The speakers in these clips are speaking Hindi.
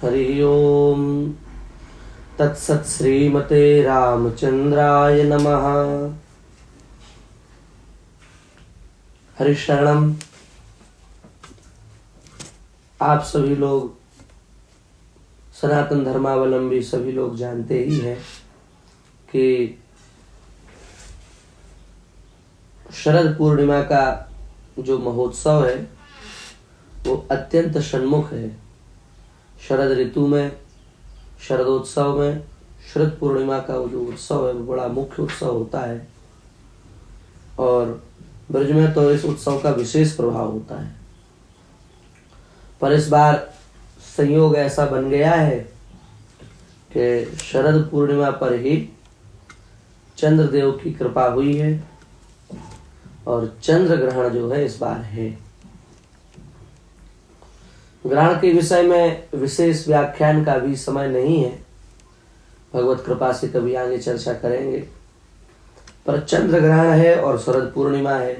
हरि ओम तत्सत् श्रीमते रामचंद्राय नमः। हरिशरणम। आप सभी लोग सनातन धर्मावलंबी सभी लोग जानते ही हैं कि शरद पूर्णिमा का जो महोत्सव है वो अत्यंत षण्मुख है। शरद ऋतु में, शरदोत्सव में, शरद पूर्णिमा का जो उत्सव है वो बड़ा मुख्य उत्सव होता है और ब्रज में तो इस उत्सव का विशेष प्रभाव होता है। पर इस बार संयोग ऐसा बन गया है कि शरद पूर्णिमा पर ही चंद्रदेव की कृपा हुई है और चंद्र ग्रहण जो है इस बार है। ग्रहण के विषय में विशेष व्याख्यान का भी समय नहीं है, भगवत कृपा से कभी आगे चर्चा करेंगे। पर चंद्र ग्रहण है और शरद पूर्णिमा है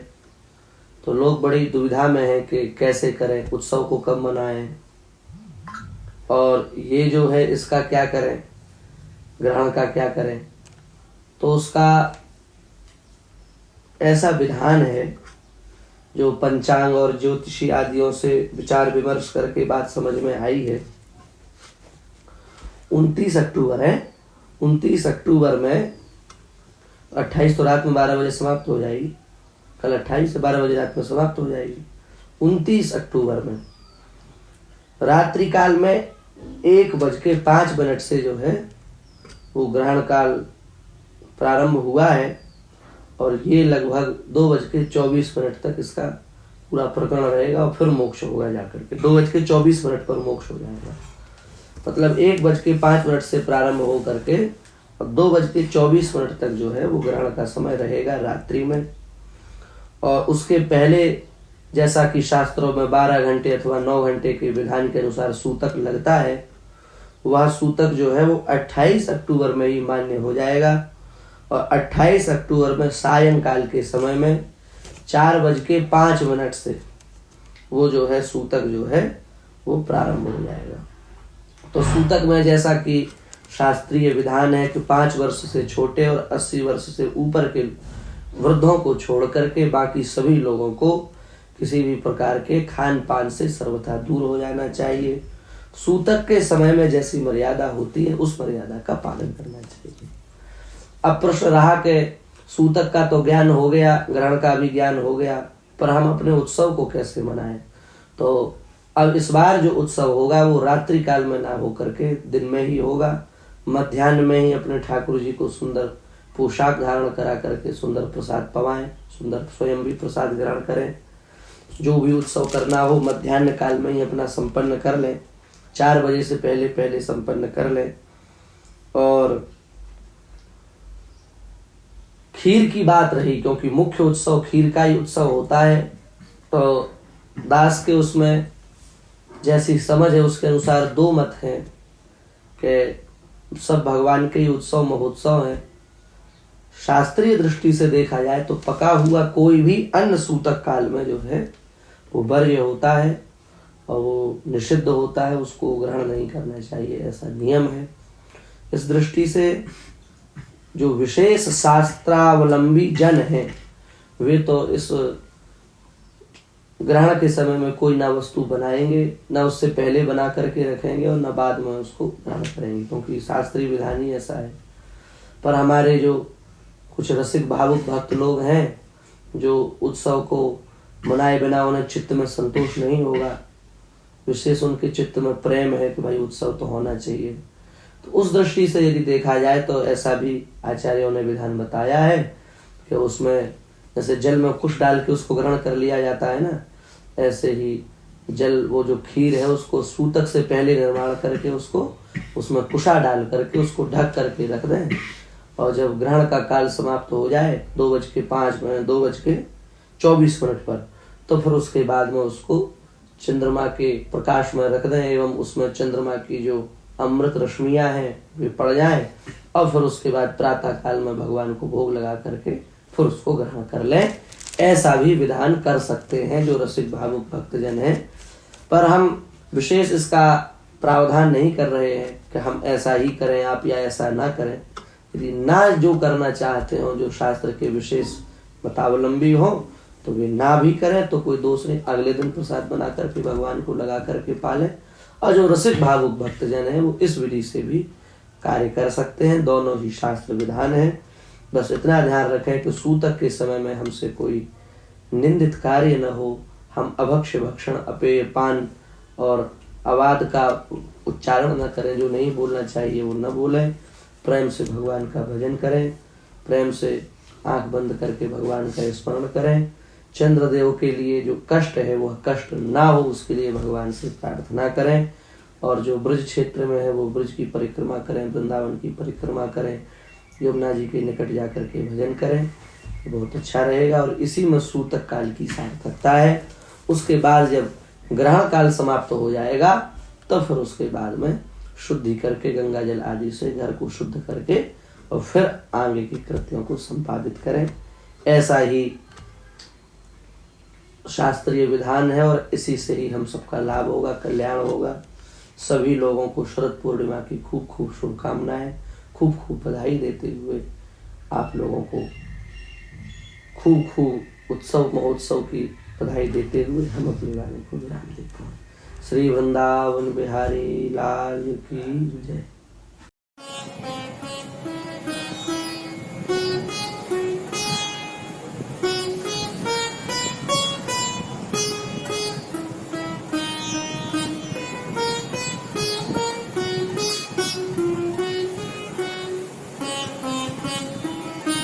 तो लोग बड़ी दुविधा में हैं कि कैसे करें, उत्सव को कब मनाएं और ये जो है इसका क्या करें, ग्रहण का क्या करें। तो उसका ऐसा विधान है जो पंचांग और ज्योतिषी आदियों से विचार विमर्श करके बात समझ में आई है। 29 अक्टूबर है, 29 अक्टूबर में 28 तो रात में 12 बजे समाप्त हो जाएगी, कल 28 से 12 बजे रात में समाप्त हो जाएगी। 29 अक्टूबर में रात्रि काल में 1:05 से जो है वो ग्रहण काल प्रारंभ हुआ है और ये लगभग 2:24 तक इसका पूरा प्रकरण रहेगा और फिर मोक्ष होगा जाकर के 2:24 पर मोक्ष हो जाएगा। मतलब 1:05 से प्रारंभ हो करके और 2:24 तक जो है वो ग्रहण का समय रहेगा रात्रि में। और उसके पहले जैसा कि शास्त्रों में 12 घंटे अथवा 9 घंटे के विधान के अनुसार सूतक लगता है, वह सूतक जो है वो 28 अक्टूबर में ही मान्य हो जाएगा और 28 अक्टूबर में सायंकाल के समय में 4:05 से वो जो है सूतक जो है वो प्रारंभ हो जाएगा। तो सूतक में जैसा कि शास्त्रीय विधान है कि 5 वर्ष से छोटे और 80 वर्ष से ऊपर के वृद्धों को छोड़ करके बाकी सभी लोगों को किसी भी प्रकार के खान पान से सर्वथा दूर हो जाना चाहिए। सूतक के समय में जैसी मर्यादा होती है उस मर्यादा का पालन करना चाहिए। अब प्रश्न रहा कि सूतक का तो ज्ञान हो गया, ग्रहण का भी ज्ञान हो गया, पर हम अपने उत्सव को कैसे मनाएं। तो अब इस बार जो उत्सव होगा वो रात्रि काल में ना हो करके दिन में ही होगा। मध्याह्न में ही अपने ठाकुर जी को सुंदर पोशाक धारण करा करके सुंदर प्रसाद पवाएं, सुंदर स्वयं भी प्रसाद ग्रहण करें। जो भी उत्सव करना हो मध्याह्न काल में ही अपना संपन्न कर लें, 4 बजे से पहले पहले संपन्न कर लें। और खीर की बात रही, क्योंकि मुख्य उत्सव खीर का ही उत्सव होता है, तो दास के उसमें जैसी समझ है उसके अनुसार 2 मत हैं कि सब भगवान के ही उत्सव महोत्सव हैं। शास्त्रीय दृष्टि से देखा जाए तो पका हुआ कोई भी अन्न सूतक काल में जो है वो वर्ज्य होता है और वो निषिद्ध होता है, उसको ग्रहण नहीं करना चाहिए, ऐसा नियम है। इस दृष्टि से जो विशेष शास्त्रावलंबी जन हैं वे तो इस ग्रहण के समय में कोई ना वस्तु बनाएंगे, ना उससे पहले बना करके रखेंगे और ना बाद में उसको ग्रहण करेंगे, क्योंकि शास्त्रीय विधान ही ऐसा है। पर हमारे जो कुछ रसिक भावुक भक्त लोग हैं जो उत्सव को मनाए बिना उन्हें चित्त में संतोष नहीं होगा, विशेष उनके चित्त में प्रेम है कि भाई उत्सव तो होना चाहिए, तो उस दृष्टि से यदि देखा जाए तो ऐसा भी आचार्यों ने विधान बताया है कि उसमें जैसे जल में कुश डाल के उसको ग्रहण कर लिया जाता है ना, ऐसे ही जल वो जो खीर है उसको सूतक से पहले निर्माण करके उसको उसमें कुशा डाल करके उसको ढक करके रख दें और जब ग्रहण का काल समाप्त हो जाए 2:24 पर, तो फिर उसके बाद में उसको चंद्रमा के प्रकाश में रख दें एवं उसमें चंद्रमा की जो अमृत रश्मियां हैं वे पड़ जाएं और फिर उसके बाद प्रातः काल में भगवान को भोग लगा करके फिर उसको ग्रहण कर लें। ऐसा भी विधान कर सकते हैं जो रसिक भावुक भक्तजन हैं। पर हम विशेष इसका प्रावधान नहीं कर रहे हैं कि हम ऐसा ही करें आप या ऐसा ना करें, यदि ना जो करना चाहते हो, जो शास्त्र के विशेष मतावलंबी हो, तो वे ना भी करें तो कोई दोष नहीं, अगले दिन प्रसाद बना करके भगवान को लगा करके पालें। और जो रसिक भावुक भक्तजन है वो इस विधि से भी कार्य कर सकते हैं। दोनों ही शास्त्र विधान है। बस इतना ध्यान रखें कि सूतक के समय में हमसे कोई निंदित कार्य न हो, हम अभक्ष्य भक्षण अपेय पान और अवाद का उच्चारण न करें, जो नहीं बोलना चाहिए वो न बोलें, प्रेम से भगवान का भजन करें, प्रेम से आंख बंद करके भगवान का स्मरण करें। चंद्रदेव के लिए जो कष्ट है वह कष्ट ना हो उसके लिए भगवान से प्रार्थना करें। और जो ब्रज क्षेत्र में है वो ब्रज की परिक्रमा करें, वृंदावन की परिक्रमा करें, यमुना जी के निकट जाकर के भजन करें, बहुत अच्छा रहेगा। और इसी में सूतक काल की सार्थकता है। उसके बाद जब ग्रहण काल समाप्त हो जाएगा तो फिर उसके बाद में शुद्धि करके गंगा जल आदि से घर को शुद्ध करके और फिर आगे के कृत्यों को संपादित करें। ऐसा ही शास्त्रीय विधान है और इसी से ही हम सबका लाभ होगा, कल्याण होगा। सभी लोगों को शरद पूर्णिमा की खूब खूब शुभकामनाएं, खूब खूब बधाई देते हुए आप लोगों को खूब खूब उत्सव महोत्सव की बधाई देते हुए हम अपनी वाणी को विराम देते हैं। श्री वृंदावन बिहारी लाल की जय।